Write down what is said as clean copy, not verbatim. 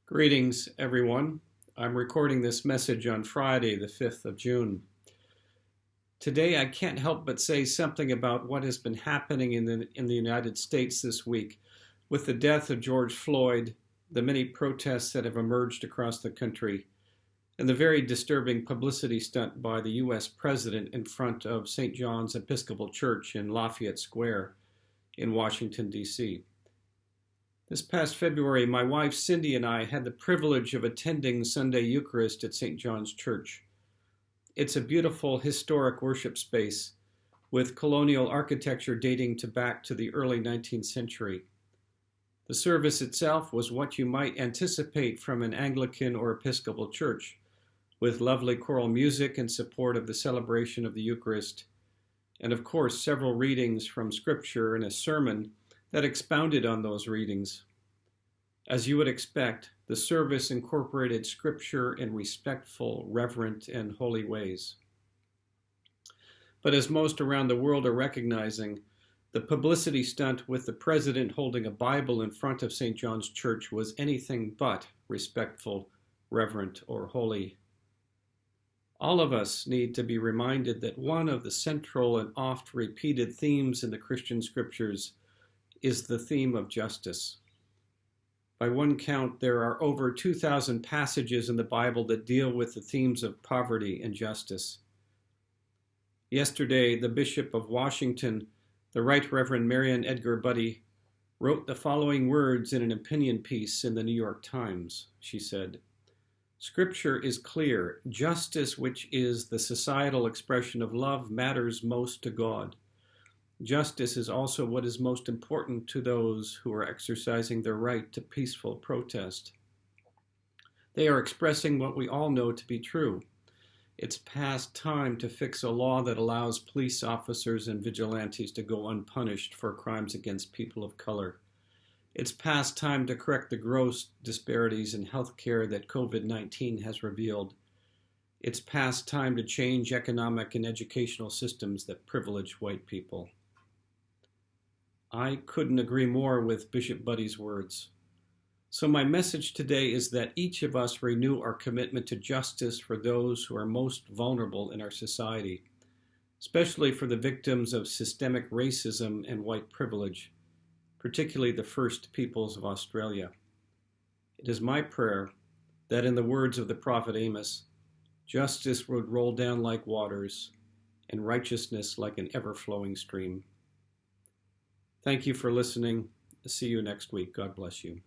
Greetings, everyone. I'm recording this message on Friday, the 5th of June. Today, I can't help but say something about what has been happening in the United States this week with the death of George Floyd, the many protests that have emerged across the country, and the very disturbing publicity stunt by the U.S. President in front of St. John's Episcopal Church in Lafayette Square in Washington, D.C. This past February, my wife Cindy and I had the privilege of attending Sunday Eucharist at St. John's Church. It's a beautiful historic worship space with colonial architecture dating back to the early 19th century. The service itself was what you might anticipate from an Anglican or Episcopal church, with lovely choral music in support of the celebration of the Eucharist, and of course several readings from Scripture and a sermon that expounded on those readings. As you would expect, the service incorporated Scripture in respectful, reverent, and holy ways. But as most around the world are recognizing, the publicity stunt with the president holding a Bible in front of St. John's Church was anything but respectful, reverent, or holy. All of us need to be reminded that one of the central and oft repeated themes in the Christian Scriptures is the theme of justice. By one count, there are over 2,000 passages in the Bible that deal with the themes of poverty and justice. Yesterday, the Bishop of Washington, the Right Reverend Marian Edgar Budde, wrote the following words in an opinion piece in the New York Times. She said, "Scripture is clear. Justice, which is the societal expression of love, matters most to God. Justice is also what is most important to those who are exercising their right to peaceful protest. They are expressing what we all know to be true. It's past time to fix a law that allows police officers and vigilantes to go unpunished for crimes against people of color. It's past time to correct the gross disparities in healthcare that COVID-19 has revealed. It's past time to change economic and educational systems that privilege white people." I couldn't agree more with Bishop Budde's words. So my message today is that each of us renew our commitment to justice for those who are most vulnerable in our society, especially for the victims of systemic racism and white privilege, particularly the First Peoples of Australia. It is my prayer that, in the words of the prophet Amos, justice would roll down like waters and righteousness like an ever-flowing stream. Thank you for listening. See you next week. God bless you.